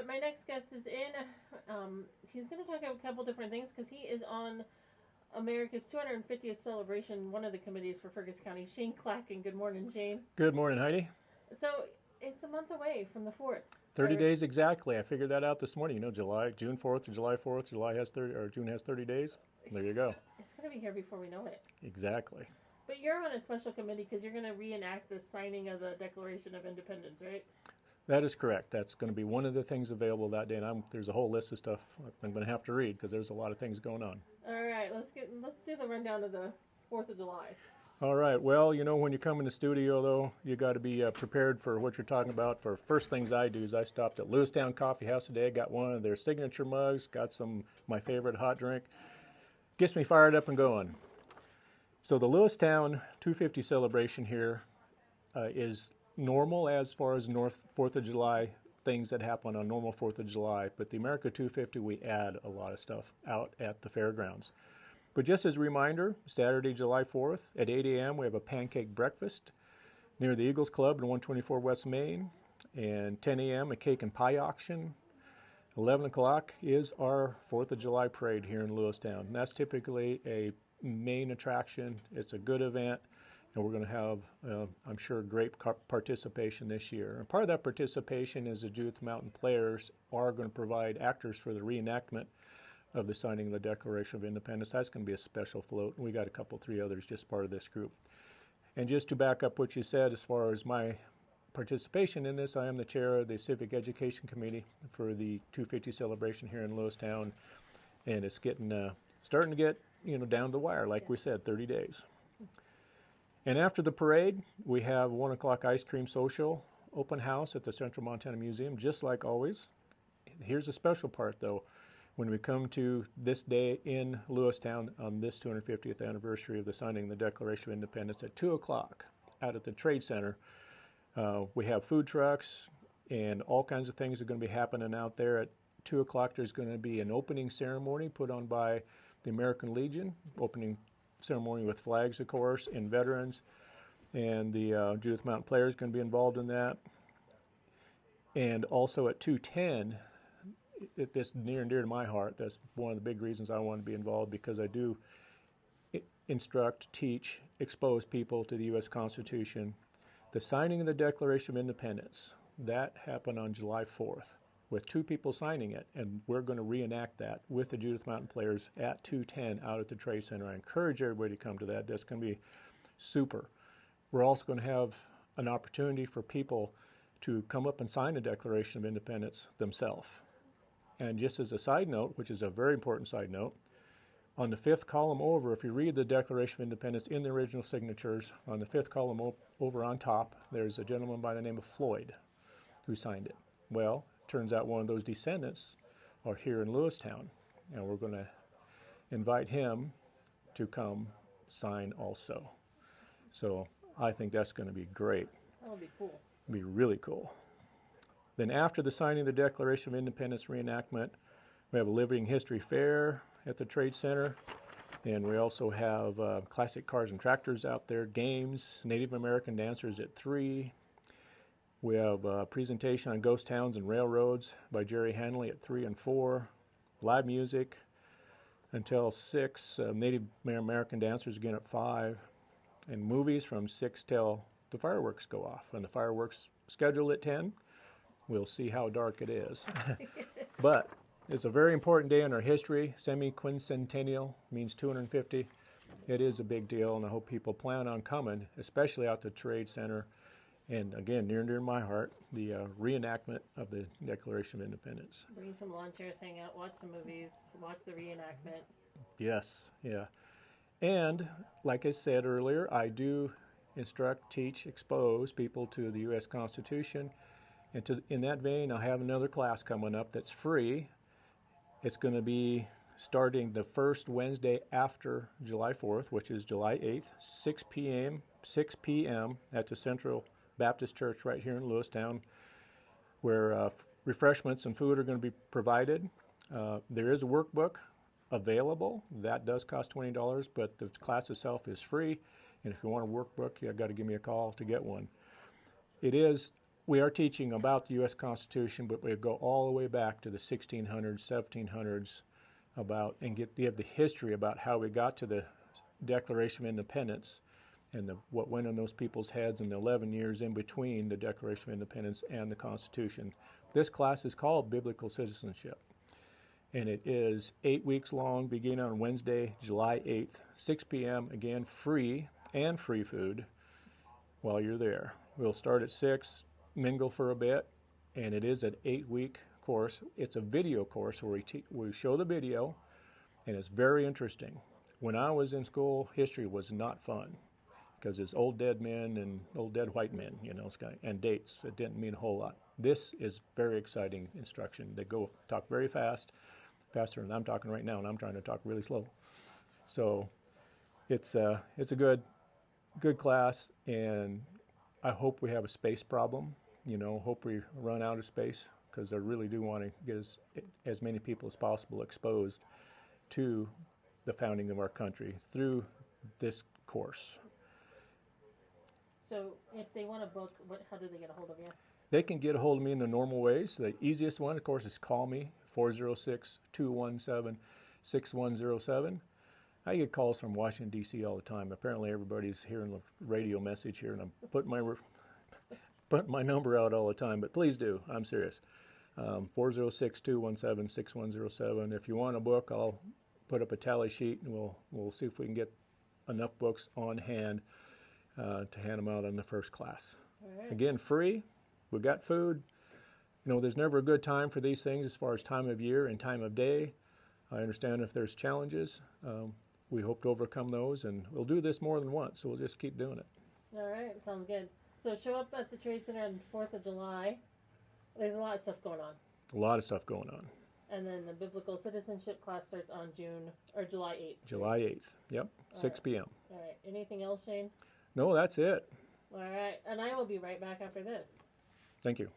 my next guest is in. He's going to talk about a couple different things because he is on America's 250th celebration, one of the committees for Fergus County. Shane Clacken. Good morning, Shane. Good morning, Heidi. So it's a month away from the 4th. 30 days exactly. I figured that out this morning. You know, June 4th or July 4th. June has 30 days. There you go. It's going to be here before we know it. Exactly. But you're on a special committee because you're going to reenact the signing of the Declaration of Independence, right? That is correct. That's going to be one of the things available that day. And there's a whole list of stuff I'm going to have to read because there's a lot of things going on. All right, let's do the rundown of the 4th of July. All right. Well, you know, when you come in the studio, though, you got to be prepared for what you're talking about. For first things I do is I stopped at Lewistown Coffee House today, got one of their signature mugs, got my favorite hot drink. Gets me fired up and going. So the Lewistown 250 celebration here is normal as far as 4th of July things that happen on normal 4th of July. But the America 250, we add a lot of stuff out at the fairgrounds. But just as a reminder, Saturday, July 4th at 8 a.m. we have a pancake breakfast near the Eagles Club in 124 West Main. And 10 a.m. a cake and pie auction. 11 o'clock is our 4th of July parade here in Lewistown. And that's typically a main attraction. It's a good event. And we're going to have, I'm sure, great participation this year. And part of that participation is the Judith Mountain Players are going to provide actors for the reenactment of the signing of the Declaration of Independence. That's going to be a special float. And we got three others just part of this group. And just to back up what you said as far as my participation in this, I am the chair of the Civic Education Committee for the 250 celebration here in Lewistown. And it's starting to get, down the wire, like we said, 30 days. And after the parade, we have 1 o'clock ice cream social open house at the Central Montana Museum, just like always. Here's the special part, though. When we come to this day in Lewistown on this 250th anniversary of the signing of the Declaration of Independence at 2 o'clock out at the Trade Center, we have food trucks and all kinds of things are going to be happening out there. At 2 o'clock, there's going to be an opening ceremony put on by the American Legion, opening ceremony with flags, of course, and veterans. And the Judith Mountain Players are going to be involved in that. And also at 2:10, that's near and dear to my heart. That's one of the big reasons I want to be involved, because I do instruct, teach, expose people to the U.S. Constitution. The signing of the Declaration of Independence, that happened on July 4th with 2 people signing it, and we're going to reenact that with the Judith Mountain Players at 2:10 out at the Trade Center. I encourage everybody to come to that. That's going to be super. We're also going to have an opportunity for people to come up and sign the Declaration of Independence themselves. And just as a side note, which is a very important side note, on the 5th column over, if you read the Declaration of Independence in the original signatures, on the 5th column over on top, there's a gentleman by the name of Floyd who signed it. Well, turns out one of those descendants are here in Lewistown, and we're going to invite him to come sign also. So I think that's going to be great. That'll be cool. It'll be really cool. Then after the signing of the Declaration of Independence reenactment, we have a Living History Fair at the Trade Center, and we also have classic cars and tractors out there, games, Native American dancers at 3. We have a presentation on ghost towns and railroads by Jerry Hanley at 3 and 4. Live music until 6. Native American dancers again at 5. And movies from 6 till the fireworks go off. And the fireworks scheduled at 10. We'll see how dark it is. But it's a very important day in our history. Semi-quincenntenial means 250. It is a big deal, and I hope people plan on coming, especially out to the Trade Center. And again, near and dear to my heart, the reenactment of the Declaration of Independence. Bring some lawn chairs, hang out, watch some movies, watch the reenactment. Yes, yeah. And like I said earlier, I do instruct, teach, expose people to the U.S. Constitution. And in that vein, I have another class coming up that's free. It's going to be starting the first Wednesday after July 4th, which is July 8th, 6 p.m. at the Central Baptist Church right here in Lewistown, where refreshments and food are going to be provided. There is a workbook available. That does cost $20, but the class itself is free. And if you want a workbook, you've got to give me a call to get one. It is we are teaching about the U.S. Constitution, but we go all the way back to the 1600s, 1700s, and give the history about how we got to the Declaration of Independence and what went on those people's heads in the 11 years in between the Declaration of Independence and the Constitution. This class is called Biblical Citizenship, and it is 8 weeks long, beginning on Wednesday, July 8th, 6 p.m., again, free and free food while you're there. We'll start at 6, mingle for a bit, and it is an 8-week course. It's a video course where we show the video, and it's very interesting. When I was in school, history was not fun because it's old dead men and old dead white men, and dates. It didn't mean a whole lot. This is very exciting instruction. They talk very fast, faster than I'm talking right now, and I'm trying to talk really slow. So it's a good class, and I hope we have a space problem. Hope we run out of space, because I really do want to get as many people as possible exposed to the founding of our country through this course. So if they want a book, how do they get a hold of you? They can get a hold of me in the normal ways. The easiest one, of course, is call me, 406-217-6107. I get calls from Washington, D.C. all the time. Apparently everybody's hearing the radio message here, and I'm putting my number out all the time, but please do. I'm serious. 406-217-6107. If you want a book, I'll put up a tally sheet, and we'll see if we can get enough books on hand to hand them out in the first class. All right. Again, free. We've got food. There's never a good time for these things as far as time of year and time of day. I understand if there's challenges. We hope to overcome those, and we'll do this more than once, so we'll just keep doing it. All right, sounds good. So show up at the Trade Center on 4th of July. There's a lot of stuff going on. A lot of stuff going on. And then the Biblical Citizenship class starts on July 8th. July 8th, yep, 6 p.m. All right, anything else, Shane? No, that's it. All right, and I will be right back after this. Thank you.